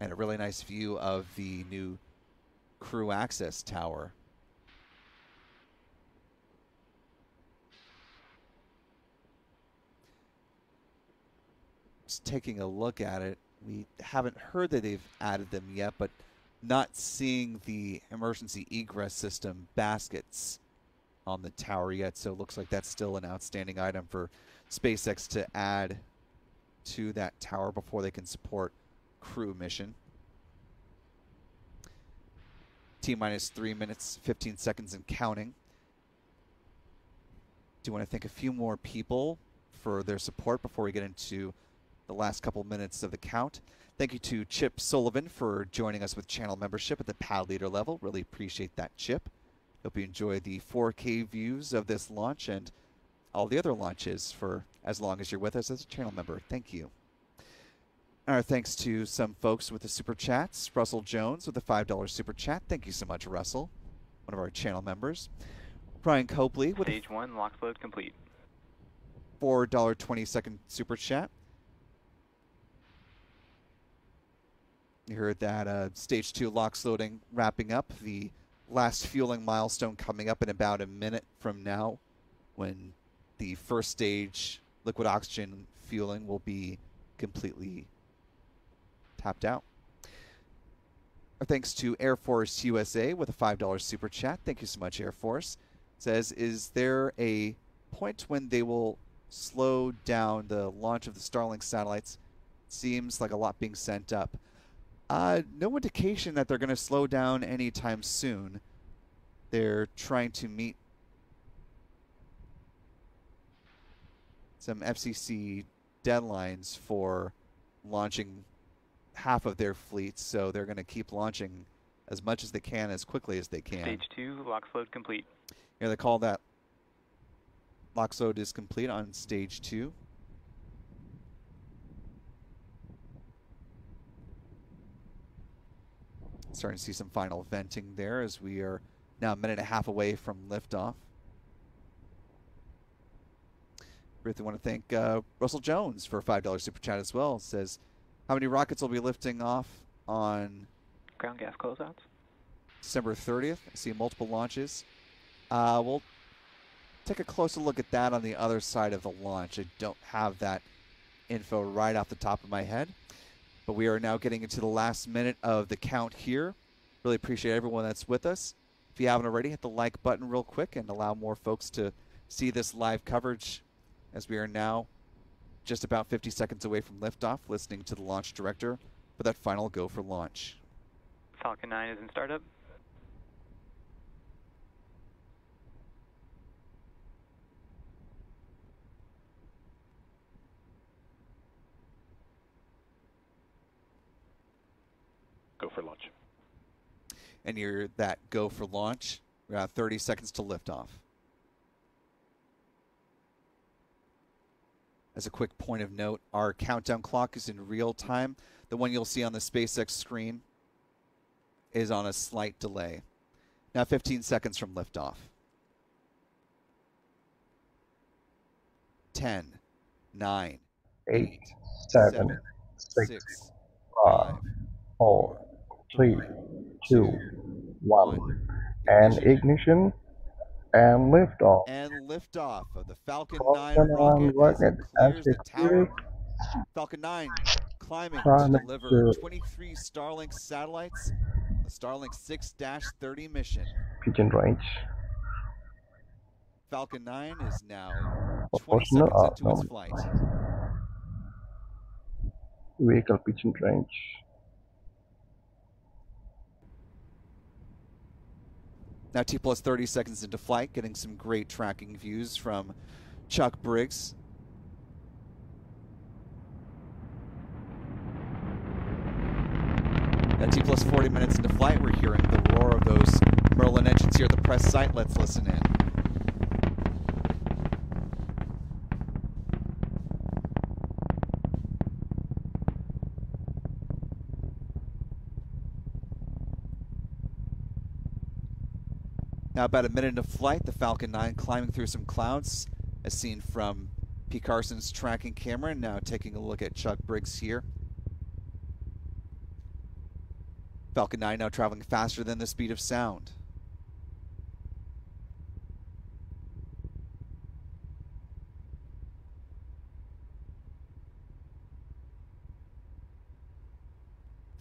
And a really nice view of the new crew access tower. Just taking a look at it, we haven't heard that they've added them yet, but not seeing the emergency egress system baskets on the tower yet, so it looks like that's still an outstanding item for SpaceX to add to that tower before they can support crew mission. T-minus 3 minutes, 15 seconds and counting. Do want to thank a few more people for their support before we get into the last couple minutes of the count. Thank you to Chip Sullivan for joining us with channel membership at the pad leader level. Really appreciate that, Chip. Hope you enjoy the 4K views of this launch and all the other launches for as long as you're with us as a channel member. Thank you. Our thanks to some folks with the super chats. Russell Jones with a $5 super chat. Thank you so much, Russell, one of our channel members. Brian Copley with Stage 1, lock load complete. $4.20 super chat. You heard that stage 2 LOX loading wrapping up. The last fueling milestone coming up in about a minute from now, when the first stage liquid oxygen fueling will be completely tapped out. Our thanks to Air Force USA with a $5 super chat. Thank you so much, Air Force. It says, is there a point when they will slow down the launch of the Starlink satellites? Seems like a lot being sent up. No indication that they're going to slow down anytime soon. They're trying to meet some FCC deadlines for launching half of their fleet, so they're going to keep launching as much as they can, as quickly as they can. Stage 2, LOX load complete. Here they call that LOX load is complete on stage 2. Starting to see some final venting there as we are now a minute and a half away from liftoff. Really want to thank Russell Jones for a $5 super chat as well. It says, how many rockets will be lifting off on Ground gas closeouts. December 30th? I see multiple launches. We'll take a closer look at that on the other side of the launch. I don't have that info right off the top of my head. But we are now getting into the last minute of the count here. Really appreciate everyone that's with us. If you haven't already, hit the like button real quick and allow more folks to see this live coverage, as we are now just about 50 seconds away from liftoff, listening to the launch director for that final go for launch. Falcon 9 is in startup. Go for launch. And you're that go for launch. We got 30 seconds to liftoff. As a quick point of note, our countdown clock is in real time. The one you'll see on the SpaceX screen is on a slight delay. Now 15 seconds from liftoff. 10, 9, 8, 7, 6, 5, 4, 3, 2, 1. And ignition and liftoff. And liftoff of the Falcon 9 Falcon 9 rocket as it clears the activity. tower. Falcon 9 climbing Trying to to deliver 23 Starlink satellites, the Starlink 6-30 mission. Pigeon range. Falcon 9 is now 20 Proportional seconds into its no. flight. Vehicle pigeon range. Now T plus 30 seconds into flight, getting some great tracking views from Chuck Briggs. Now T plus 40 minutes into flight, we're hearing the roar of those Merlin engines here at the press site. Let's listen in. Now about a minute into flight, the Falcon 9 climbing through some clouds, as seen from P. Carson's tracking camera. And now taking a look at Chuck Briggs here. Falcon 9 now traveling faster than the speed of sound.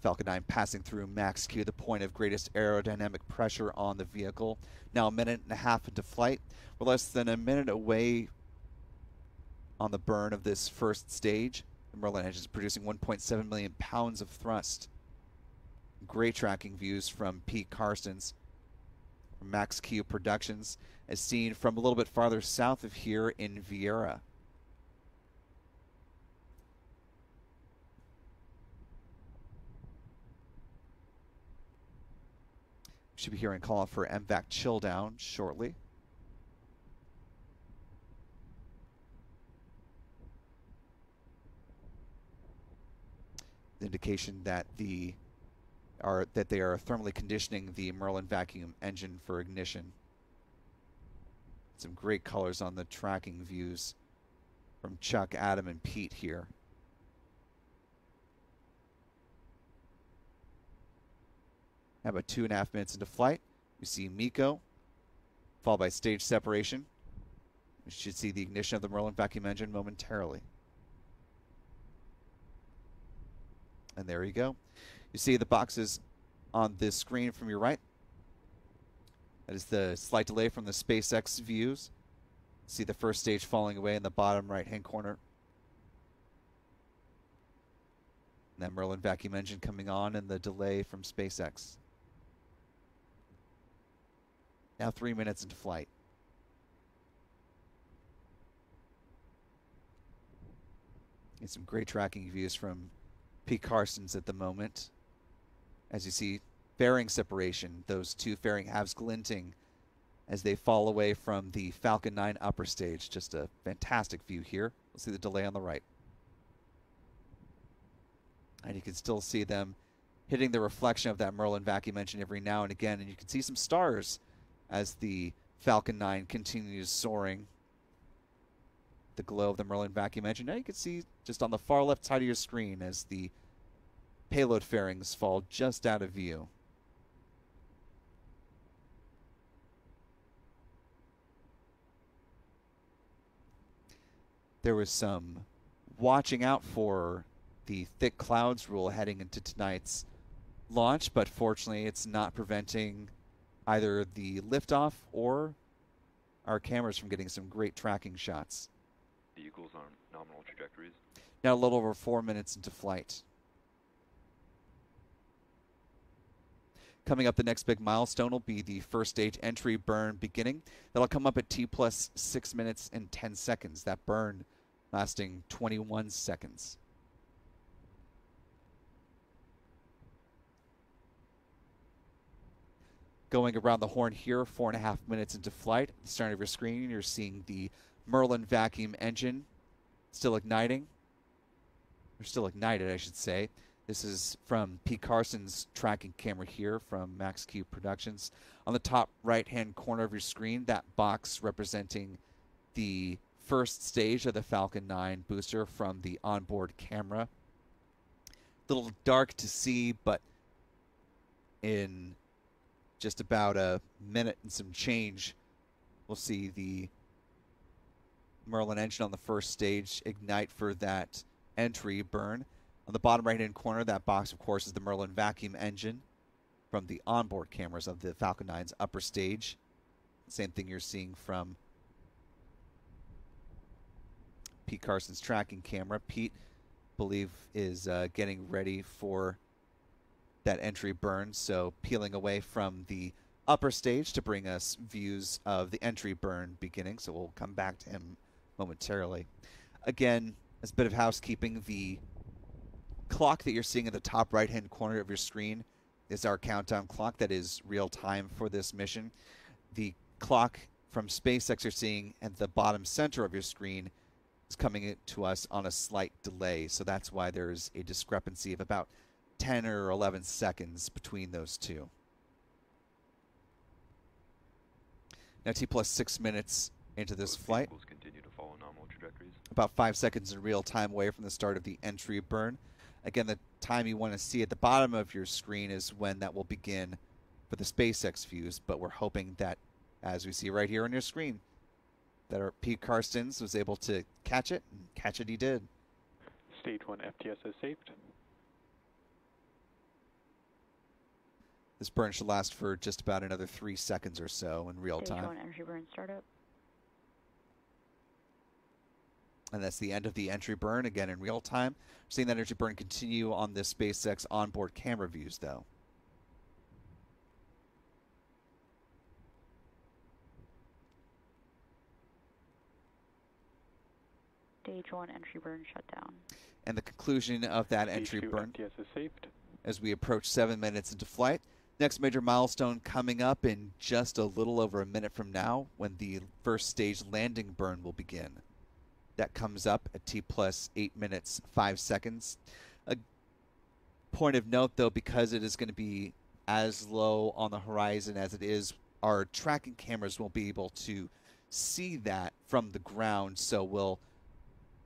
Falcon 9 passing through max Q, the point of greatest aerodynamic pressure on the vehicle. Now a minute and a half into flight. We're less than a minute away on the burn of this first stage. The Merlin engine is producing 1.7 million pounds of thrust. Great tracking views from Pete Carstens from Max Q Productions, as seen from a little bit farther south of here in Vieira. Should be hearing a call for MVAC chill down shortly. The indication that they are thermally conditioning the Merlin vacuum engine for ignition. Some great colors on the tracking views from Chuck, Adam, and Pete here. About 2.5 minutes into flight, we see MECO, followed by stage separation. We should see the ignition of the Merlin vacuum engine momentarily. And there you go. You see the boxes on this screen from your right. That is the slight delay from the SpaceX views. See the first stage falling away in the bottom right-hand corner. And that Merlin vacuum engine coming on and the delay from SpaceX. Now 3 minutes into flight. And some great tracking views from Pete Carstens at the moment. As you see, fairing separation, those two fairing halves glinting as they fall away from the Falcon 9 upper stage. Just a fantastic view here. Let's see the delay on the right. And you can still see them hitting the reflection of that Merlin vacuum engine every now and again. And you can see some stars as the Falcon 9 continues soaring. The glow of the Merlin vacuum engine. Now you can see just on the far left side of your screen as the payload fairings fall just out of view. There was some watching out for the thick clouds rule heading into tonight's launch, but fortunately it's not preventing either the liftoff or our cameras from getting some great tracking shots. Vehicles on nominal trajectories. Now a little over 4 minutes into flight. Coming up, the next big milestone will be the first stage entry burn beginning. That'll come up at T plus 6 minutes and 10 seconds. That burn lasting 21 seconds. Going around the horn here, 4.5 minutes into flight. At the start of your screen, you're seeing the Merlin vacuum engine still igniting. Or still ignited, I should say. This is from Pete Carson's tracking camera here from Max Q Productions. On the top right-hand corner of your screen, that box representing the first stage of the Falcon 9 booster from the onboard camera. A little dark to see, but in just about a minute and some change, we'll see the Merlin engine on the first stage ignite for that entry burn. On the bottom right-hand corner, that box, of course, is the Merlin vacuum engine from the onboard cameras of the Falcon 9's upper stage. Same thing you're seeing from Pete Carson's tracking camera. Pete, I believe, is getting ready for that entry burn, so peeling away from the upper stage to bring us views of the entry burn beginning, so we'll come back to him momentarily. Again, as a bit of housekeeping, the clock that you're seeing in the top right-hand corner of your screen is our countdown clock that is real time for this mission. The clock from SpaceX you're seeing at the bottom center of your screen is coming to us on a slight delay, so that's why there's a discrepancy of about 10 or 11 seconds between those two. Now T plus 6 minutes into this flight. Continue to follow nominal trajectories. About 5 seconds in real time away from the start of the entry burn. Again, the time you want to see at the bottom of your screen is when that will begin for the SpaceX views, but we're hoping that, as we see right here on your screen, that our Pete Carstens was able to catch it, and catch it he did. Stage 1 FTS is saved. This burn should last for just about another 3 seconds or so in real time. Stage 1 energy burn startup. And that's the end of the entry burn, again in real time. We're seeing that energy burn continue on the SpaceX onboard camera views, though. Stage 1 entry burn shut down. And the conclusion of that Stage entry 2 burn FTS is saved. as we approach 7 minutes into flight. Next major milestone coming up in just a little over a minute from now, when the first stage landing burn will begin. That comes up at T plus 8 minutes 5 seconds. A point of note, though, because it is going to be as low on the horizon as it is, our tracking cameras won't be able to see that from the ground, so we'll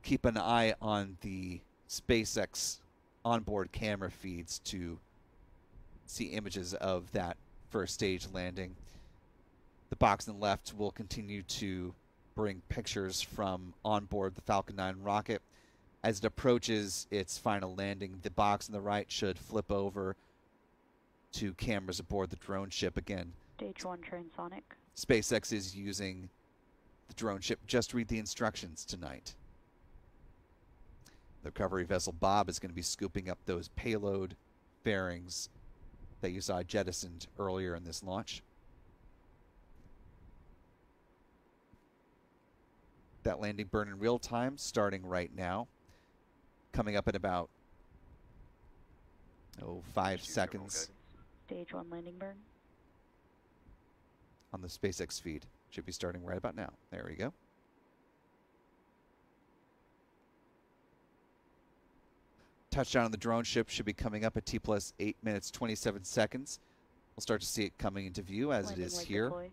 keep an eye on the SpaceX onboard camera feeds to see images of that first stage landing. The box on the left will continue to bring pictures from onboard the Falcon 9 rocket. As it approaches its final landing, the box on the right should flip over to cameras aboard the drone ship again. Stage 1 transonic. SpaceX is using the drone ship. Just read the instructions tonight. The recovery vessel Bob is going to be scooping up those payload bearings that you saw jettisoned earlier in this launch. That landing burn in real time starting right now. Coming up in about 5 seconds Stage 1 landing burn. on the SpaceX feed. Should be starting right about now. There we go. Touchdown on the drone ship should be coming up at T plus 8 minutes 27 seconds. We'll start to see it coming into view as Landing it is leg here. deploy.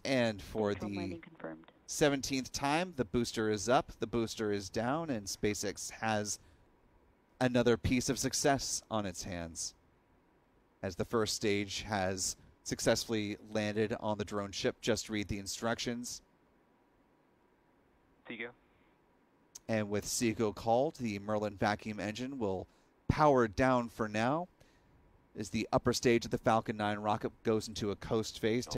And for Stage 1 the landing confirmed. 17th time, the booster is up, the booster is down, and SpaceX has another piece of success on its hands, as the first stage has successfully landed on the drone ship. Just read the instructions. Seago. And with Seago called, the Merlin vacuum engine will power down for now as the upper stage of the Falcon 9 rocket goes into a coast phase.